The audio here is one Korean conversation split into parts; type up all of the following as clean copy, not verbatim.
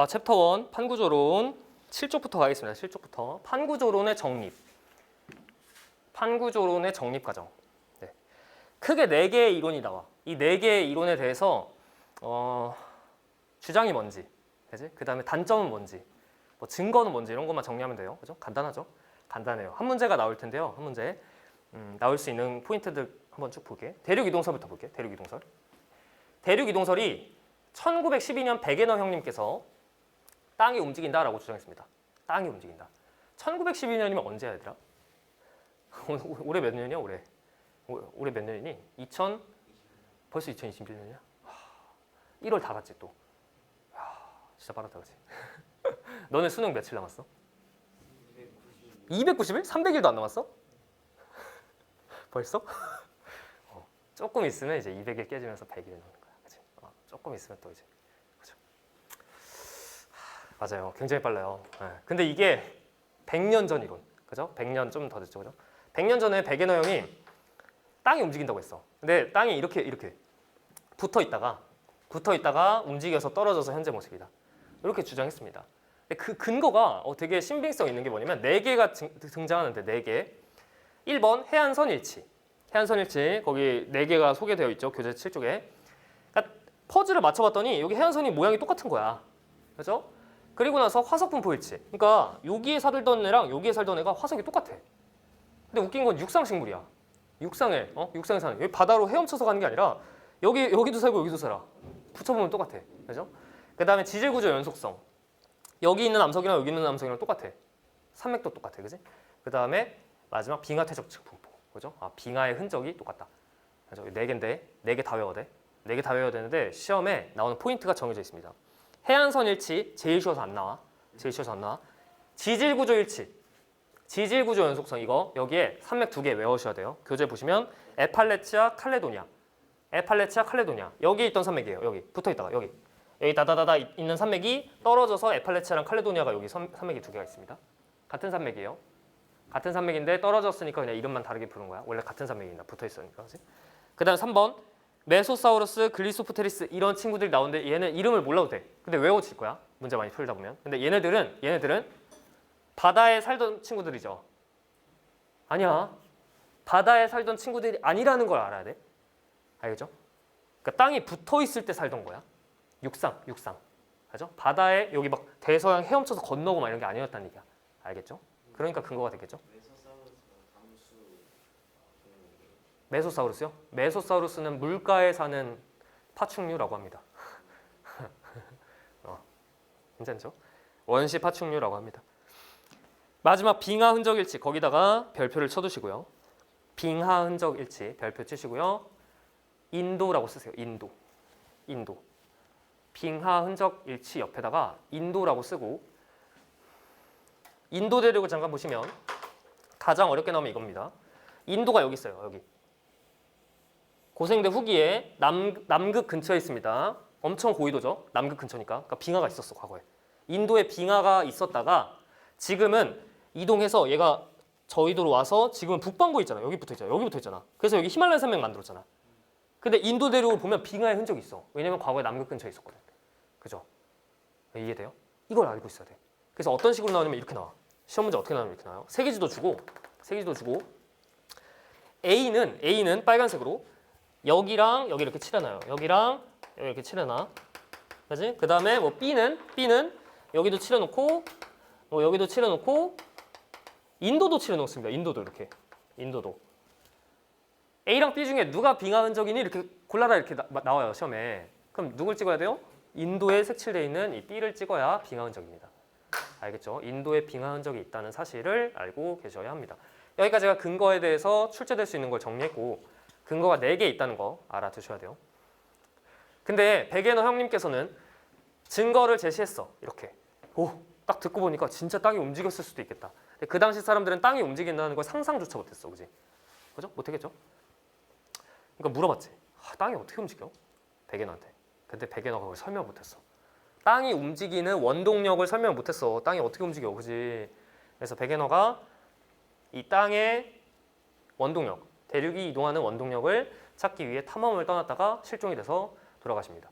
챕터 1 판구조론 7쪽부터 가겠습니다. 7쪽부터 판구조론의 정립. 판구조론의 정립 과정. 네. 크게 4개의 이론이 나와. 이 4개의 이론에 대해서 주장이 뭔지, 그지? 그 다음에 단점은 뭔지, 뭐 증거는 뭔지 이런 것만 정리하면 돼요. 그죠? 간단하죠? 간단해요. 한 문제가 나올 텐데요. 한 문제 나올 수 있는 포인트들 한번 쭉 볼게. 대륙이동설부터 볼게. 대륙이동설. 대륙이동설이 1912년 백에너 형님께서 땅이 움직인다라고 주장했습니다. 땅이 움직인다. 1912년이면 언제야 얘들아? 올해 몇 년이야 올해? 올해 몇 년이니? 벌써 2021년이야? 1월 다 갔지 또. 진짜 빠르다 그치? 너네 수능 며칠 남았어? 290일? 300일도 안 남았어? 벌써? 조금 있으면 이제 200일 깨지면서 100일 남는 거야. 그치? 조금 있으면 또 이제. 그죠? 맞아요. 굉장히 빨라요. 네. 근데 이게 100년 전 이론. 그죠? 100년 좀 더 됐죠. 그죠? 100년 전에 백에너 형이 땅이 움직인다고 했어. 근데 땅이 이렇게 붙어 있다가 움직여서 떨어져서 현재 모습이다. 이렇게 주장했습니다. 그 근거가 되게 신빙성 있는 게 뭐냐면 4개가 등장하는데 4개. 1번 해안선 일치. 해안선 일치 거기 4개가 소개되어 있죠. 교재 7쪽에. 그러니까 퍼즐을 맞춰봤더니 여기 해안선이 모양이 똑같은 거야. 그죠? 그리고 나서 화석 분포 일치. 그러니까 여기에 살던 애랑 여기에 살던 애가 화석이 똑같아. 근데 웃긴 건 육상식물이야. 육상에 사는. 여기 바다로 헤엄쳐서 가는 게 아니라 여기도 살고 여기도 살아. 붙여보면 똑같아. 그죠? 그 다음에 지질구조 연속성. 여기 있는 암석이랑 여기 있는 암석이랑 똑같아. 산맥도 똑같아. 그지? 그 다음에 마지막 빙하 퇴적층 분포. 그죠? 빙하의 흔적이 똑같다. 그죠? 4개인데 4개 다 외워야 돼. 4개 다 외워야 되는데 시험에 나오는 포인트가 정해져 있습니다. 해안선 일치 제일 쉬워서 안 나와. 지질구조 일치. 지질구조 연속성 이거 여기에 산맥 2개 외우셔야 돼요. 교재 보시면 에팔레치아 칼레도니아. 여기 있던 산맥이에요. 여기 붙어있다가 여기 다다다다 있는 산맥이 떨어져서 에팔레치아랑 칼레도니아가 여기 산맥이 2개가 있습니다. 같은 산맥이에요. 같은 산맥인데 떨어졌으니까 그냥 이름만 다르게 부른 거야. 원래 같은 산맥이나 붙어있으니까. 그 다음 3번 메소사우루스, 글리소프테리스 이런 친구들이 나오는데 얘는 이름을 몰라도 돼. 근데 외워질 거야. 문제 많이 풀다 보면. 근데 얘네들은 바다에 살던 친구들이죠. 아니야. 바다에 살던 친구들이 아니라는 걸 알아야 돼. 알겠죠? 그러니까 땅이 붙어 있을 때 살던 거야. 육상. 알죠? 바다에 여기 막 대서양 헤엄쳐서 건너고 막 이런 게 아니었다는 얘기야. 알겠죠? 그러니까 근거가 되겠죠? 메소사우루스요? 메소사우루스는 물가에 사는 파충류라고 합니다. 괜찮죠? 원시 파충류라고 합니다. 마지막 빙하 흔적 일치 거기다가 별표를 쳐두시고요. 빙하 흔적 일치 별표 치시고요. 인도라고 쓰세요. 인도. 빙하 흔적 일치 옆에다가 인도라고 쓰고 인도 대륙을 잠깐 보시면 가장 어렵게 나오면 이겁니다. 인도가 여기 있어요. 여기. 고생대 후기에 남극 근처에 있습니다. 엄청 고緯도죠. 남극 근처니까. 그러니까 빙하가 있었어. 과거에. 인도에 빙하가 있었다가 지금은 이동해서 얘가 저緯도로 와서 지금은 북반구에 있잖아. 여기 붙어 있잖아. 그래서 여기 히말라야 산맥 만들었잖아. 근데 인도 대륙을 보면 빙하의 흔적이 있어. 왜냐면 과거에 남극 근처에 있었거든. 그죠? 이해돼요? 이걸 알고 있어야 돼. 그래서 어떤 식으로 나오냐면 이렇게 나와. 시험 문제 어떻게 나오냐면 이렇게 나와요. 세계지도 주고 A는 빨간색으로 여기랑 여기 이렇게 칠해놔요. 여기랑 여기 이렇게 칠해놔. 그지? 그 다음에 뭐 B는 여기도 칠해놓고 뭐 여기도 칠해놓고 인도도 칠해놓습니다. 인도도. A랑 B 중에 누가 빙하 흔적이니 이렇게 골라라 이렇게 나와요 시험에. 그럼 누굴 찍어야 돼요? 인도에 색칠되어 있는 이 B를 찍어야 빙하 흔적입니다. 알겠죠? 인도에 빙하 흔적이 있다는 사실을 알고 계셔야 합니다. 여기까지가 근거에 대해서 출제될 수 있는 걸 정리했고 근거가 4개 있다는 거 알아두셔야 돼요. 근데 백에너 형님께서는 증거를 제시했어. 이렇게. 딱 듣고 보니까 진짜 땅이 움직였을 수도 있겠다. 근데 그 당시 사람들은 땅이 움직인다는 걸 상상조차 못했어. 그지? 그죠? 못했겠죠? 그러니까 물어봤지. 땅이 어떻게 움직여? 백에너한테. 근데 백에너가 그걸 설명 못했어. 땅이 움직이는 원동력을 설명 못했어. 땅이 어떻게 움직여? 그지? 그래서 백에너가 이 땅의 원동력, 대륙이 이동하는 원동력을 찾기 위해 탐험을 떠났다가 실종이 돼서 돌아가십니다.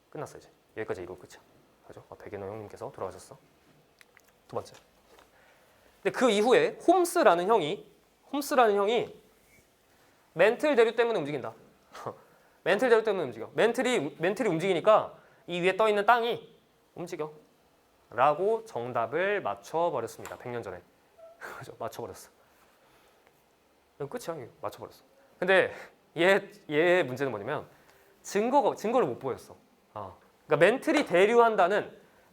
끝났어 이제. 여기까지 이거 끝이야. 그죠? 백인호 형님께서 돌아가셨어. 두 번째. 근데 그 이후에 홈스라는 형이 멘틀 대류 때문에 움직인다. 멘틀 대류 때문에 움직여. 멘틀이 움직이니까 이 위에 떠 있는 땅이 움직여. 라고 정답을 맞춰버렸습니다. 100년 전에. 그죠? 맞춰버렸어. 끝이야. 맞춰버렸어. 근데 얘의 문제는 뭐냐면 증거를 못 보였어. 그러니까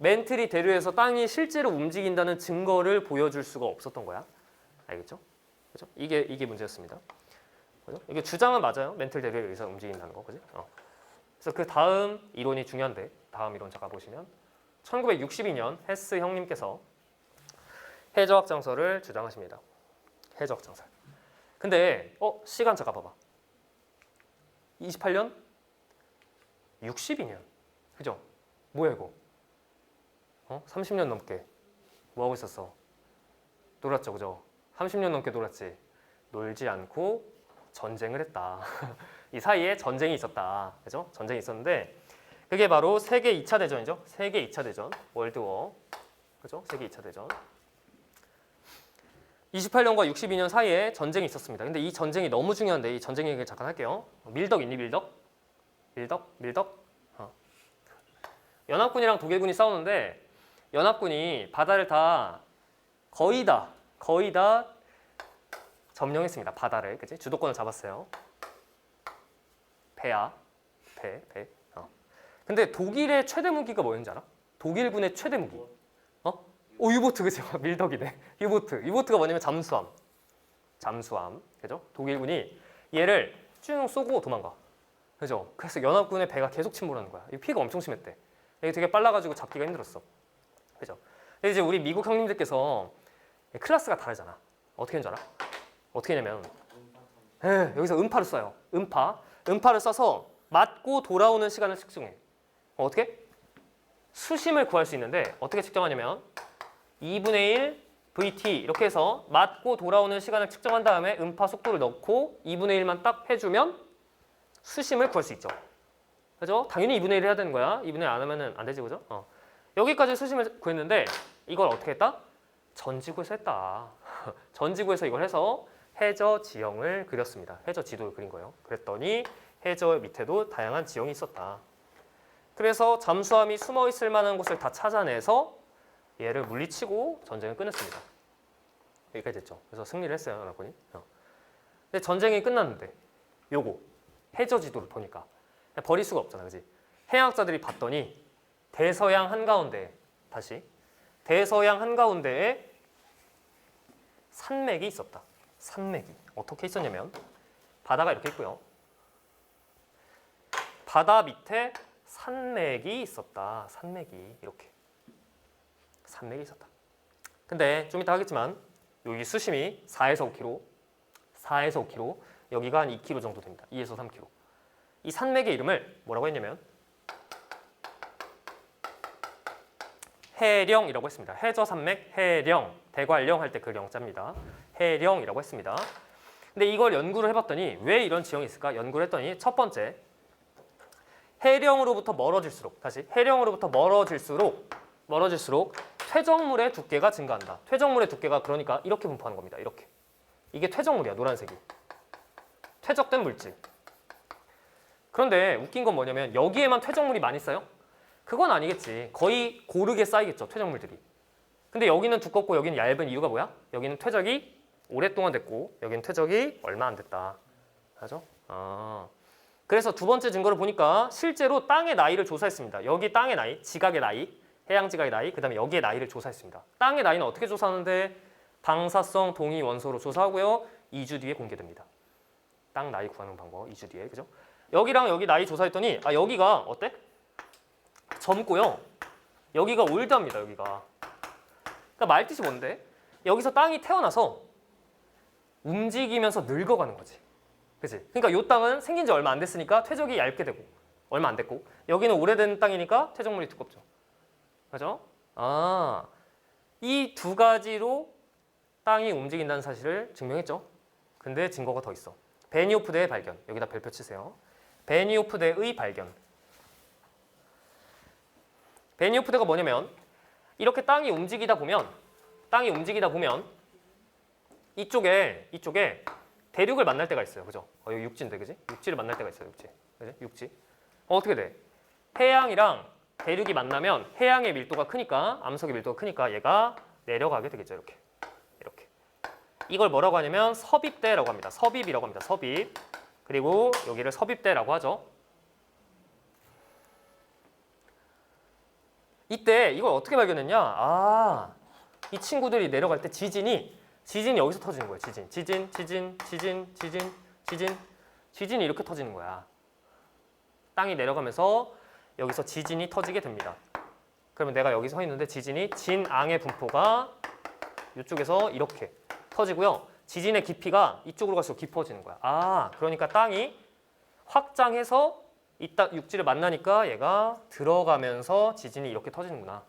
멘틀이 대류해서 땅이 실제로 움직인다는 증거를 보여줄 수가 없었던 거야. 알겠죠? 그죠? 이게 문제였습니다. 그죠? 이게 주장은 맞아요. 멘틀 대류에 의해서 움직인다는 거, 그지? 그래서 그 다음 이론이 중요한데, 다음 이론 잠깐 보시면 1962년 헤스 형님께서 해저학장설을 주장하십니다. 해저학장설. 근데 시간 잠깐 봐봐. 28년? 62년. 그죠? 뭐야 이거? 30년 넘게 뭐 하고 있었어? 놀았죠, 그죠? 30년 넘게 놀았지. 놀지 않고 전쟁을 했다. 이 사이에 전쟁이 있었다. 그죠? 전쟁이 있었는데 그게 바로 세계 2차 대전이죠. 세계 2차 대전, 월드워. 그죠? 세계 2차 대전. 28년과 62년 사이에 전쟁이 있었습니다. 근데 이 전쟁이 너무 중요한데 이 전쟁 얘기를 잠깐 할게요. 밀덕 있니? 밀덕? 연합군이랑 독일군이 싸우는데 연합군이 바다를 거의 다 점령했습니다. 바다를, 그치? 주도권을 잡았어요. 배. 근데 독일의 최대 무기가 뭐였는지 알아? 독일군의 최대 무기. 유보트, 그치? 밀덕이네. 유보트가 뭐냐면 잠수함. 그죠? 독일군이 얘를 쭉 쏘고 도망가. 그죠? 그래서 연합군의 배가 계속 침몰하는 거야. 이 피해가 엄청 심했대. 이게 되게 빨라가지고 잡기가 힘들었어. 그죠? 근데 이제 우리 미국 형님들께서 클래스가 다르잖아. 어떻게 하는 줄 알아? 어떻게 하냐면 여기서 음파를 쏴요. 음파를 쏴서 맞고 돌아오는 시간을 측정해. 어떻게? 수심을 구할 수 있는데 어떻게 측정하냐면 2분의 1 VT 이렇게 해서 맞고 돌아오는 시간을 측정한 다음에 음파 속도를 넣고 2분의 1만 딱 해주면 수심을 구할 수 있죠. 그죠? 당연히 2분의 1 해야 되는 거야. 2분의 1 안 하면 안 되지, 그죠? 여기까지 수심을 구했는데 이걸 어떻게 했다? 전지구에서 했다. 전지구에서 이걸 해서 해저 지형을 그렸습니다. 해저 지도를 그린 거예요. 그랬더니 해저 밑에도 다양한 지형이 있었다. 그래서 잠수함이 숨어 있을 만한 곳을 다 찾아내서 얘를 물리치고 전쟁을 끝냈습니다. 여기까지 됐죠. 그래서 승리를 했어요, 연합군이. 근데 전쟁이 끝났는데 요거 해저 지도를 보니까 버릴 수가 없잖아, 그지? 해양학자들이 봤더니 대서양 한가운데에 산맥이 있었다. 산맥이 어떻게 있었냐면 바다가 이렇게 있고요. 바다 밑에 산맥이 있었다. 산맥이 있었다. 근데 좀 이따 하겠지만 여기 수심이 4에서 5km, 여기가 한 2km 정도 됩니다. 2에서 3km. 이 산맥의 이름을 뭐라고 했냐면 해령이라고 했습니다. 해저산맥 해령, 대관령 할 때 그 령자입니다. 해령이라고 했습니다. 근데 이걸 연구를 해봤더니 왜 이런 지형이 있을까? 연구를 했더니 첫 번째, 해령으로부터 멀어질수록 퇴적물의 두께가 증가한다. 퇴적물의 두께가 그러니까 이렇게 분포하는 겁니다. 이렇게. 이게 퇴적물이야, 노란색이. 퇴적된 물질. 그런데 웃긴 건 뭐냐면 여기에만 퇴적물이 많이 쌓여? 그건 아니겠지. 거의 고르게 쌓이겠죠, 퇴적물들이. 근데 여기는 두껍고 여기는 얇은 이유가 뭐야? 여기는 퇴적이 오랫동안 됐고 여기는 퇴적이 얼마 안 됐다. 맞죠? 그래서 두 번째 증거를 보니까 실제로 땅의 나이를 조사했습니다. 여기 땅의 나이, 지각의 나이, 해양 지각의 나이, 그 다음에 여기의 나이를 조사했습니다. 땅의 나이는 어떻게 조사하는데 방사성 동위 원소로 조사하고요. 2주 뒤에 공개됩니다. 땅 나이 구하는 방법 2주 뒤에, 그죠? 여기랑 여기 나이 조사했더니 여기가 어때? 젊고요. 여기가 올드합니다. 여기가. 그러니까 말뜻이 뭔데? 여기서 땅이 태어나서 움직이면서 늙어가는 거지. 그치? 그러니까 이 땅은 생긴 지 얼마 안 됐으니까 퇴적이 얇게 되고 얼마 안 됐고 여기는 오래된 땅이니까 퇴적물이 두껍죠. 그죠? 이 두 가지로 땅이 움직인다는 사실을 증명했죠. 근데 증거가 더 있어. 베니오프대의 발견. 여기다 별표 치세요. 베니오프대의 발견. 베니오프드가 뭐냐면 이렇게 땅이 움직이다 보면 이쪽에 대륙을 만날 때가 있어요. 그죠? 여기 육지인데, 그지? 육지를 만날 때가 있어요. 육지. 그지? 육지. 어떻게 돼? 해양이랑 대륙이 만나면 해양의 밀도가 크니까, 암석의 밀도가 크니까 얘가 내려가게 되겠죠. 이렇게. 이렇게. 이걸 뭐라고 하냐면 섭입대라고 합니다. 섭입이라고 합니다. 섭입. 그리고 여기를 섭입대라고 하죠. 이때 이걸 어떻게 발견했냐? 이 친구들이 내려갈 때 지진이 여기서 터지는 거예요. 지진이 이렇게 터지는 거야. 땅이 내려가면서 여기서 지진이 터지게 됩니다. 그러면 내가 여기 서 있는데 지진이 진앙의 분포가 이쪽에서 이렇게 터지고요. 지진의 깊이가 이쪽으로 갈수록 깊어지는 거야. 그러니까 땅이 확장해서 이따 육지를 만나니까 얘가 들어가면서 지진이 이렇게 터지는구나.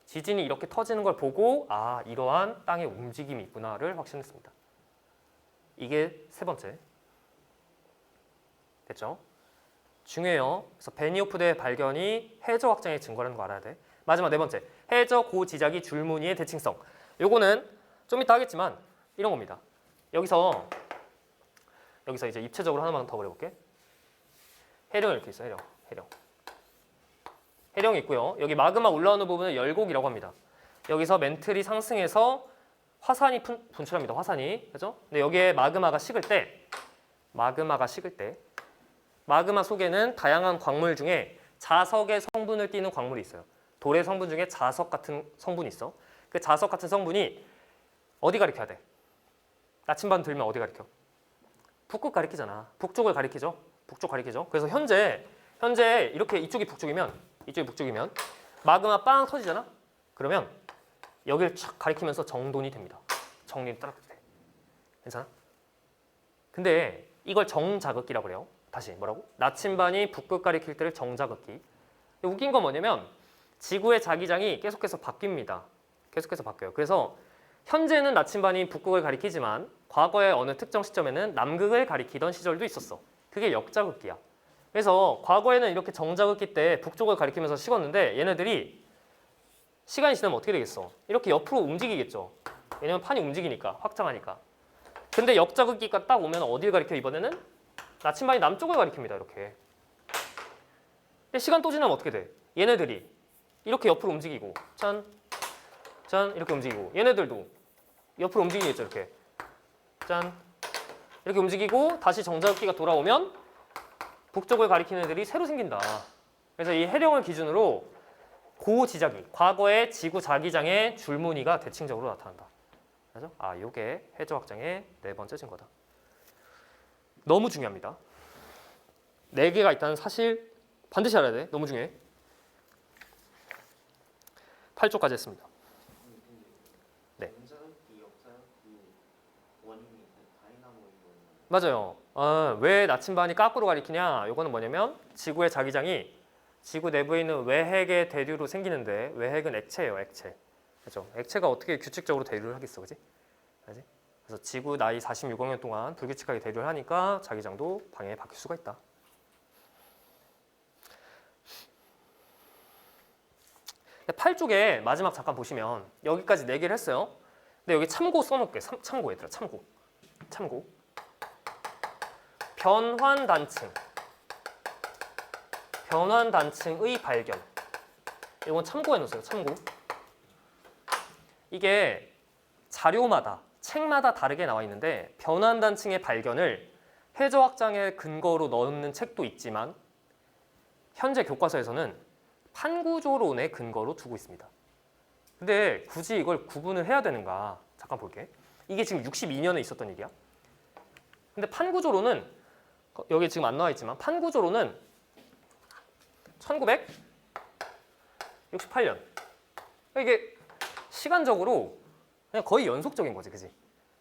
지진이 이렇게 터지는 걸 보고 이러한 땅의 움직임이 있구나를 확신했습니다. 이게 세 번째. 됐죠? 중요해요. 그래서 베니오프드의 발견이 해저 확장의 증거라는 거 알아야 돼. 마지막 네 번째. 해저 고지작이 줄무늬의 대칭성. 요거는 좀 이따 하겠지만 이런 겁니다. 여기서 이제 입체적으로 하나만 더 그려볼게. 해령이 이렇게 있어요. 해령이 있고요. 여기 마그마 올라오는 부분을 열곡이라고 합니다. 여기서 멘틀이 상승해서 화산이 분출합니다. 화산이. 그죠? 근데 여기에 마그마가 식을 때 마그마 속에는 다양한 광물 중에 자석의 성분을 띠는 광물이 있어요. 돌의 성분 중에 자석 같은 성분이 있어. 그 자석 같은 성분이 어디 가리켜야 돼? 나침반 들면 어디 가리켜? 북극 가리키잖아. 북쪽을 가리키죠. 북쪽 가리키죠. 그래서 현재 이렇게 이쪽이 북쪽이면 마그마 빵 터지잖아. 그러면 여기를 촥 가리키면서 정돈이 됩니다. 정리를 따라 돼. 괜찮아? 근데 이걸 정자극기라고 그래요. 다시 뭐라고? 나침반이 북극 가리킬 때를 정자극기. 웃긴 건 뭐냐면 지구의 자기장이 계속해서 바뀝니다. 계속해서 바뀌어요. 그래서 현재는 나침반이 북극을 가리키지만 과거의 어느 특정 시점에는 남극을 가리키던 시절도 있었어. 그게 역자극기야. 그래서 과거에는 이렇게 정자극기 때 북쪽을 가리키면서 식었는데 얘네들이 시간이 지나면 어떻게 되겠어? 이렇게 옆으로 움직이겠죠. 왜냐면 판이 움직이니까, 확장하니까. 근데 역자극기가 딱 오면 어딜 가리켜 이번에는? 나침반이 남쪽을 가리킵니다. 이렇게. 근데 시간 또 지나면 어떻게 돼? 얘네들이 이렇게 옆으로 움직이고 짠 이렇게 움직이고 얘네들도 옆으로 움직이겠죠. 이렇게 짠 이렇게 움직이고 다시 정자극기가 돌아오면 북쪽을 가리키는 애들이 새로 생긴다. 그래서 이 해령을 기준으로 고지자기, 과거의 지구 자기장의 줄무늬가 대칭적으로 나타난다. 그래서 이게 해저 확장의 네 번째 증거다. 너무 중요합니다. 네 개가 있다는 사실 반드시 알아야 돼. 너무 중요해. 8조까지 했습니다. 네. 맞아요. 왜 나침반이 거꾸로 가리키냐? 이거는 뭐냐면 지구의 자기장이 지구 내부에 있는 외핵의 대류로 생기는데 외핵은 액체예요. 액체. 그렇죠? 액체가 어떻게 규칙적으로 대류를 하겠어, 그지? 그래서 지구 나이 46억 년 동안 불규칙하게 대류를 하니까 자기장도 방향이 바뀔 수가 있다. 8쪽에 마지막 잠깐 보시면 여기까지 4개를 했어요. 근데 여기 참고 써놓을게. 참고 얘들아. 참고. 변환단층의 발견. 이건 참고해 놓으세요. 참고. 이게 자료마다 책마다 다르게 나와 있는데 변환단층의 발견을 해저 확장의 근거로 넣는 책도 있지만 현재 교과서에서는 판구조론의 근거로 두고 있습니다. 근데 굳이 이걸 구분을 해야 되는가? 잠깐 볼게. 이게 지금 62년에 있었던 일이야. 근데 판구조론은 여기 지금 안 나와 있지만 판구조론은 1968년. 이게 시간적으로 그냥 거의 연속적인 거지, 그지?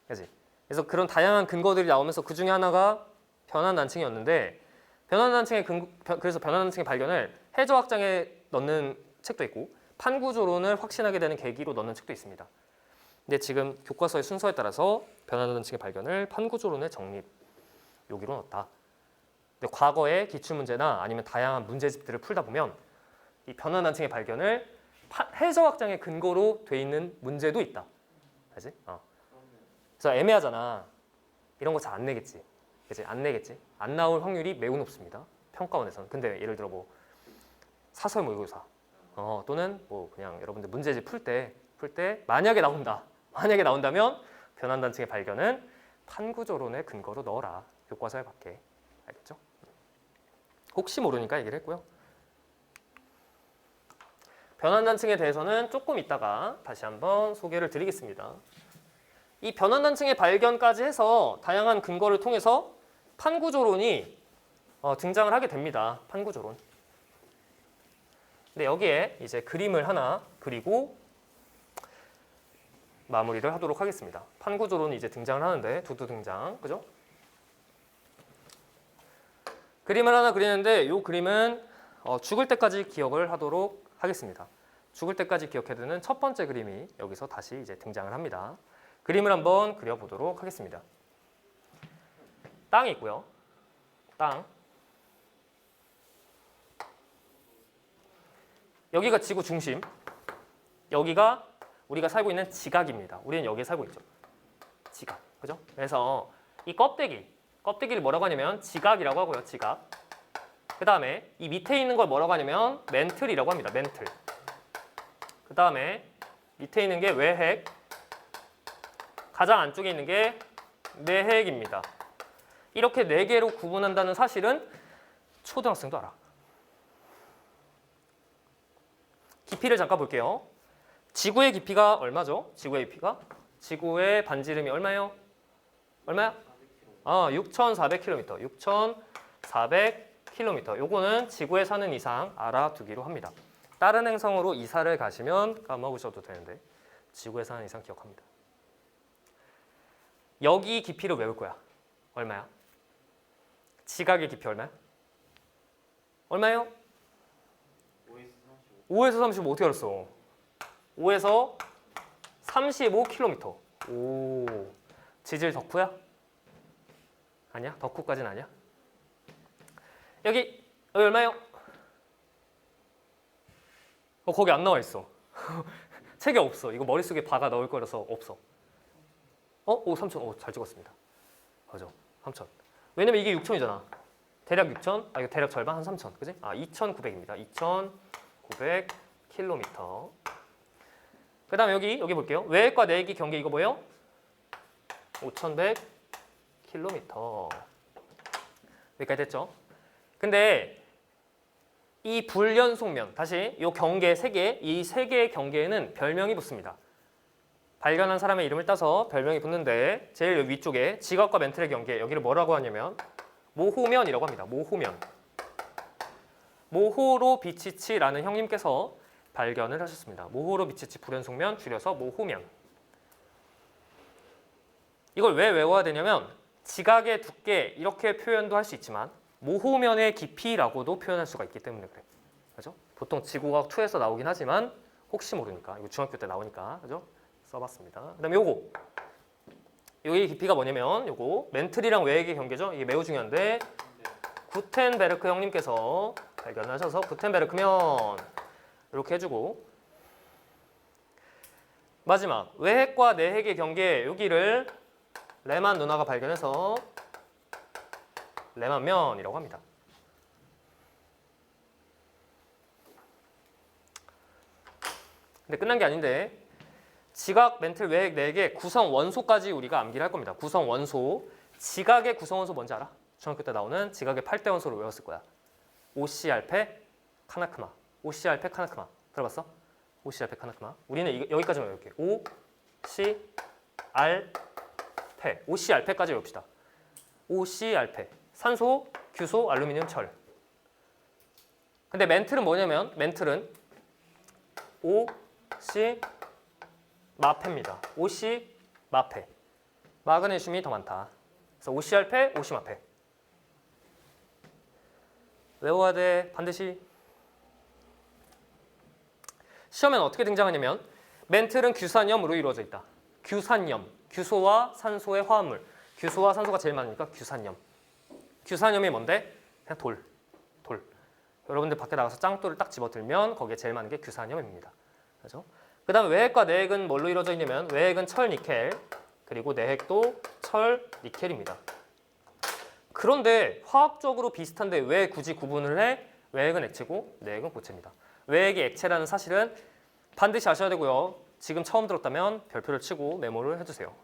그래서 그런 다양한 근거들이 나오면서 그 중에 하나가 변환단층이었는데 그래서 변환단층의 발견을 해저 확장에 넣는 책도 있고 판구조론을 확신하게 되는 계기로 넣는 책도 있습니다. 근데 지금 교과서의 순서에 따라서 변환단층의 발견을 판구조론의 정립 여기로 넣었다. 근데 과거의 기출문제나 아니면 다양한 문제집들을 풀다 보면 이 변환단층의 발견을 해저 확장의 근거로 돼 있는 문제도 있다. 알지? 그래서 애매하잖아. 이런 거 잘 안 내겠지. 그치? 안 내겠지. 안 나올 확률이 매우 높습니다. 평가원에서는. 근데 예를 들어 뭐 사설 모의고사 또는 뭐 그냥 여러분들 문제집 풀 때 만약에 나온다면 변환단층의 발견은 판구조론의 근거로 넣어라. 교과서에 맞게. 알겠죠? 혹시 모르니까 얘기를 했고요. 변환단층에 대해서는 조금 이따가 다시 한번 소개를 드리겠습니다. 이 변환단층의 발견까지 해서 다양한 근거를 통해서 판구조론이 등장을 하게 됩니다. 판구조론. 근데 여기에 이제 그림을 하나 그리고 마무리를 하도록 하겠습니다. 판구조론이 이제 등장을 하는데 두두 등장, 그죠? 그림을 하나 그리는데 이 그림은 죽을 때까지 기억을 하도록 하겠습니다. 죽을 때까지 기억해야 되는 첫 번째 그림이 여기서 다시 이제 등장을 합니다. 그림을 한번 그려보도록 하겠습니다. 땅이 있고요. 땅. 여기가 지구 중심. 여기가 우리가 살고 있는 지각입니다. 우리는 여기에 살고 있죠. 지각. 그죠? 그래서 이 껍데기를 뭐라고 하냐면 지각이라고 하고요. 지각. 그 다음에 이 밑에 있는 걸 뭐라고 하냐면 멘틀이라고 합니다. 멘틀. 그 다음에 밑에 있는 게 외핵. 가장 안쪽에 있는 게 내핵입니다. 이렇게 4개로 구분한다는 사실은 초등학생도 알아. 깊이를 잠깐 볼게요. 지구의 깊이가 얼마죠? 지구의 깊이가? 지구의 반지름이 얼마예요? 얼마야? 6,400km. 6,400km. 요거는 지구에 사는 이상 알아두기로 합니다. 다른 행성으로 이사를 가시면 까먹으셔도 되는데 지구에 사는 이상 기억합니다. 여기 깊이를 외울 거야. 얼마야? 지각의 깊이 얼마야? 얼마예요? 5에서 35 어떻게 알았어? 5에서 35km. 오, 지질 덕후야? 아니야? 덕후까지는 아니야? 여기 얼마예요? 거기 안 나와 있어. 책에 없어. 이거 머릿속에 박아 넣을 거라서 없어. 오, 3,000. 잘 찍었습니다. 맞아. 3,000. 왜냐면 이게 6,000이잖아. 대략 6,000. 이거 대략 절반 한 3,000. 그지? 2,900입니다. 2,900km. 그 다음에 여기 볼게요. 외핵과 내핵의 경계 이거 뭐예요? 5,100km. 여기까지 됐죠? 근데 이 불연속면, 다시 이 경계 3개, 이 3개의 경계에는 별명이 붙습니다. 발견한 사람의 이름을 따서 별명이 붙는데 제일 위쪽에 지각과 멘틀의 경계, 여기를 뭐라고 하냐면 모호면이라고 합니다. 모호면. 모호로비치치라는 형님께서 발견을 하셨습니다. 모호로비치치 불연속면 줄여서 모호면. 이걸 왜 외워야 되냐면 지각의 두께 이렇게 표현도 할 수 있지만 모호면의 깊이라고도 표현할 수가 있기 때문에 그래. 그죠? 보통 지구과학 2에서 나오긴 하지만 혹시 모르니까 이거 중학교 때 나오니까 그죠? 써봤습니다. 그다음에 요거 여기 깊이가 뭐냐면 요거 멘틀이랑 외핵의 경계죠. 이게 매우 중요한데 구텐베르크 형님께서 발견하셔서 구텐베르크면 이렇게 해주고 마지막 외핵과 내핵의 경계 여기를 레만 누나가 발견해서 레만면이라고 합니다. 근데 끝난 게 아닌데 지각, 멘틀, 외핵, 내핵의 구성 원소까지 우리가 암기를 할 겁니다. 구성 원소. 지각의 구성 원소 뭔지 알아? 중학교 때 나오는 지각의 8대 원소를 외웠을 거야. OCR패, 카나크마. OCR패, 카나크마. 들어봤어? OCR패, 카나크마. 우리는 여기까지만 외울게. OCR패. OCR패까지 외웁시다. OCR패. 산소, 규소, 알루미늄, 철. 근데 멘틀은 뭐냐면 멘틀은 OC 마패입니다. OC 마패. 마그네슘이 더 많다. 그래서 OCR패, OC 마패. 외워야 돼. 반드시. 시험에는 어떻게 등장하냐면 멘틀은 규산염으로 이루어져 있다. 규산염. 규소와 산소의 화합물. 규소와 산소가 제일 많으니까 규산염. 규산염이 뭔데? 그냥 돌. 여러분들 밖에 나가서 짱돌을 딱 집어들면 거기에 제일 많은 게 규산염입니다. 그죠? 그 다음 외핵과 내핵은 뭘로 이루어져 있냐면 외핵은 철, 니켈, 그리고 내핵도 철, 니켈입니다. 그런데 화학적으로 비슷한데 왜 굳이 구분을 해? 외핵은 액체고 내핵은 고체입니다. 외핵이 액체라는 사실은 반드시 아셔야 되고요. 지금 처음 들었다면 별표를 치고 메모를 해주세요.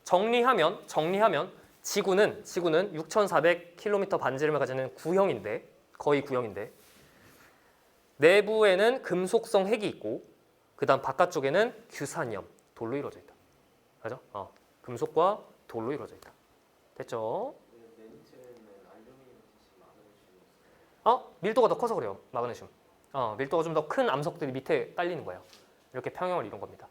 정리하면 지구는 6,400km 반지름을 가지는 구형인데 거의 구형인데 내부에는 금속성 핵이 있고 그 다음 바깥쪽에는 규산염, 돌로 이루어져 있다. 맞아? 금속과 돌로 이루어져 있다. 됐죠? 밀도가 더 커서 그래요. 마그네슘. 밀도가 좀 더 큰 암석들이 밑에 깔리는 거예요. 이렇게 평형을 이룬 겁니다.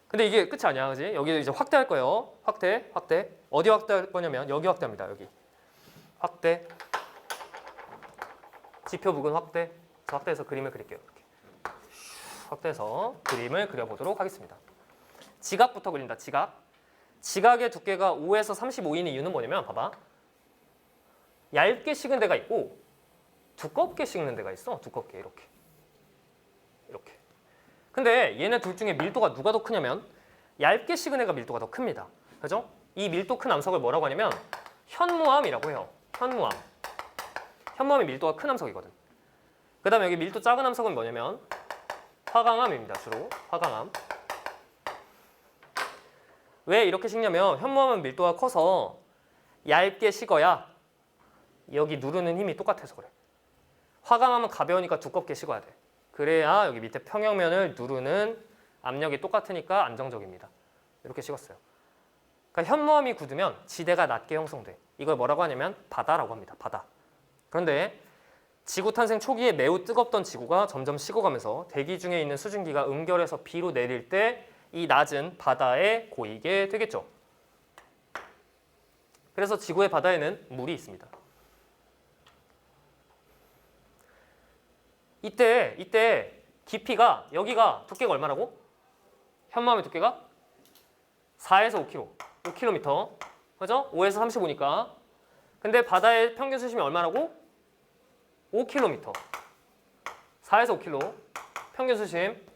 근데 이게 끝이 아니야, 그지? 여기 이제 확대할 거예요. 확대. 어디 확대할 거냐면 여기 확대합니다. 여기. 확대. 지표 부근 확대. 그래서 확대해서 그림을 그릴게요. 이렇게. 확대해서 그림을 그려보도록 하겠습니다. 지각부터 그린다. 지각의 두께가 5에서 35인 이유는 뭐냐면 봐봐. 얇게 식은 데가 있고 두껍게 식는 데가 있어. 두껍게 이렇게. 근데 얘네 둘 중에 밀도가 누가 더 크냐면 얇게 식은 애가 밀도가 더 큽니다. 그죠? 이 밀도 큰 암석을 뭐라고 하냐면 현무암이라고 해요. 현무암이 밀도가 큰 암석이거든. 그 다음에 여기 밀도 작은 암석은 뭐냐면 화강암입니다. 주로 화강암. 왜 이렇게 식냐면 현무암은 밀도가 커서 얇게 식어야 여기 누르는 힘이 똑같아서 그래. 화강암은 가벼우니까 두껍게 식어야 돼. 그래야 여기 밑에 평형면을 누르는 압력이 똑같으니까 안정적입니다. 이렇게 식었어요. 그러니까 현무암이 굳으면 지대가 낮게 형성돼. 이걸 뭐라고 하냐면 바다라고 합니다. 바다. 그런데 지구 탄생 초기에 매우 뜨겁던 지구가 점점 식어가면서 대기 중에 있는 수증기가 응결해서 비로 내릴 때 이 낮은 바다에 고이게 되겠죠. 그래서 지구의 바다에는 물이 있습니다. 이때 깊이가 여기가 두께가 얼마라고? 현무암의 두께가 4에서 5km. 그죠? 5에서 35니까. 근데 바다의 평균 수심이 얼마라고? 5km. 4에서 5km. 평균 수심.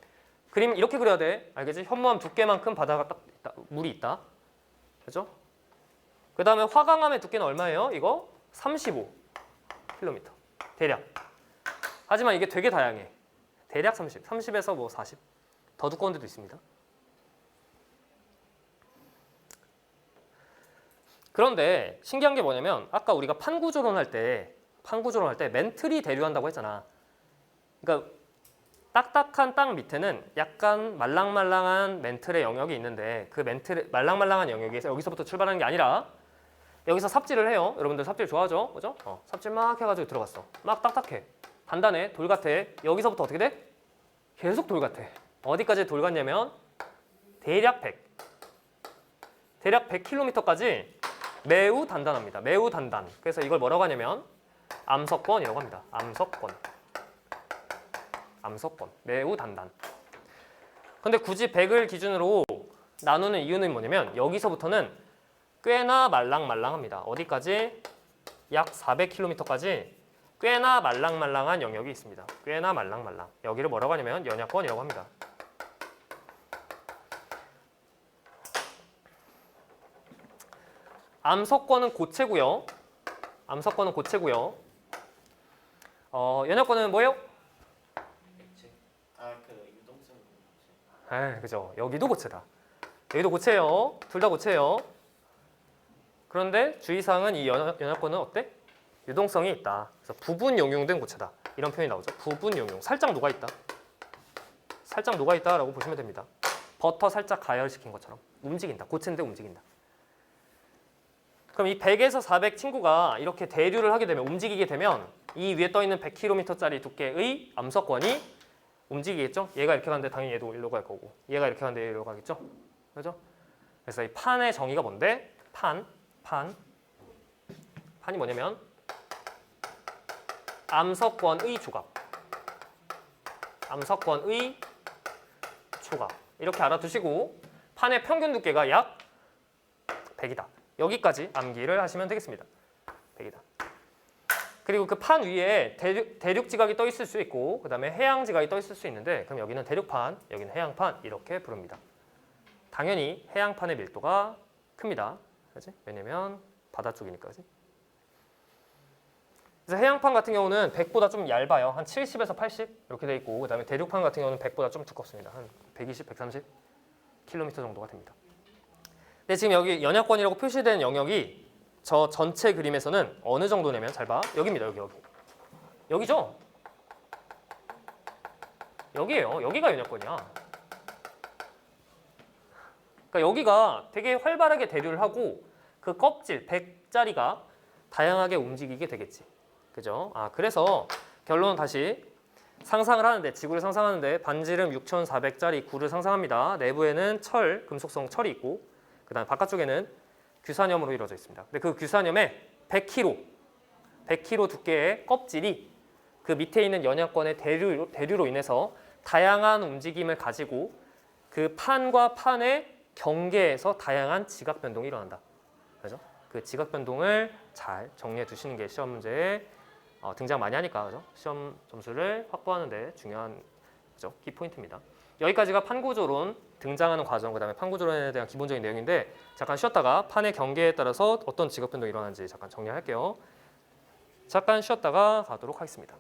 그림 이렇게 그려야 돼. 알겠지? 현무암 두께만큼 바다가 딱 있다. 물이 있다. 그죠? 그 다음에 화강암의 두께는 얼마예요? 이거 35km. 대략. 하지만 이게 되게 다양해. 대략 30에서 뭐 40. 더 두꺼운 데도 있습니다. 그런데 신기한 게 뭐냐면 아까 우리가 판구조론 할 때 멘틀이 대류한다고 했잖아. 그러니까 딱딱한 땅 밑에는 약간 말랑말랑한 멘틀의 영역이 있는데 그 말랑말랑한 영역에서 여기서부터 출발하는 게 아니라 여기서 삽질을 해요. 여러분들 삽질 좋아하죠? 그죠? 삽질 막 해가지고 들어갔어. 막 딱딱해. 단단해. 돌 같아. 여기서부터 어떻게 돼? 계속 돌 같아. 어디까지 돌 같냐면 대략 100km까지 매우 단단합니다. 매우 단단. 그래서 이걸 뭐라고 하냐면 암석권이라고 합니다. 암석권. 매우 단단. 근데 굳이 100을 기준으로 나누는 이유는 뭐냐면 여기서부터는 꽤나 말랑말랑합니다. 어디까지? 약 400km까지 꽤나 말랑말랑한 영역이 있습니다. 꽤나 말랑말랑. 여기를 뭐라고 하냐면 연약권이라고 합니다. 암석권은 고체고요. 연약권은 뭐예요? 유동성. 그죠. 여기도 고체다. 여기도 고체예요. 둘 다 고체예요. 그런데 주의사항은 이 연약권은 어때? 유동성이 있다. 그래서 부분 용융된 고체다. 이런 표현이 나오죠. 부분 용융. 살짝 녹아있다라고 보시면 됩니다. 버터 살짝 가열시킨 것처럼 움직인다. 고체인데 움직인다. 그럼 이 100에서 400 친구가 이렇게 대류를 하게 되면 움직이게 되면 이 위에 떠 있는 100km짜리 두께의 암석권이 움직이겠죠? 얘가 이렇게 가는데 당연히 얘도 일로 갈 거고 얘가 이렇게 가는데 일로 가겠죠? 그죠? 그래서 이 판의 정의가 뭔데? 판이 뭐냐면 암석권의 조각. 이렇게 알아두시고 판의 평균 두께가 약 100이다. 여기까지 암기를 하시면 되겠습니다. 100이다. 그리고 그 판 위에 대륙 지각이 떠 있을 수 있고 그 다음에 해양 지각이 떠 있을 수 있는데 그럼 여기는 대륙판, 여기는 해양판 이렇게 부릅니다. 당연히 해양판의 밀도가 큽니다. 그치? 왜냐면 바다 쪽이니까. 그치? 그래서 해양판 같은 경우는 100보다 좀 얇아요. 한 70에서 80 이렇게 돼 있고 그 다음에 대륙판 같은 경우는 100보다 좀 두껍습니다. 한 120, 130 km 정도가 됩니다. 근데 지금 여기 연약권이라고 표시된 영역이 저 전체 그림에서는 어느 정도냐면 잘 봐. 여기입니다. 여기. 여기죠? 여기예요. 여기가 연약권이야. 그러니까 여기가 되게 활발하게 대류를 하고 그 껍질 100짜리가 다양하게 움직이게 되겠지. 그죠? 그래서 결론은 다시 상상을 하는데 지구를 상상하는데 반지름 6,400짜리 구를 상상합니다. 내부에는 금속성 철이 있고 그다음에 바깥쪽에는 규산염으로 이루어져 있습니다. 근데 그 규산염에 100kg 두께의 껍질이 그 밑에 있는 연약권의 대류로 인해서 다양한 움직임을 가지고 그 판과 판의 경계에서 다양한 지각 변동이 일어난다. 그죠? 그 지각 변동을 잘 정리해 두시는 게 시험 문제에 등장 많이 하니까 그죠? 시험 점수를 확보하는 데 중요한 그죠? 키포인트입니다. 여기까지가 판구조론 등장하는 과정, 그 다음에 판구조론에 대한 기본적인 내용인데 잠깐 쉬었다가 판의 경계에 따라서 어떤 지각 변동이 일어나는지 잠깐 정리할게요. 잠깐 쉬었다가 가도록 하겠습니다.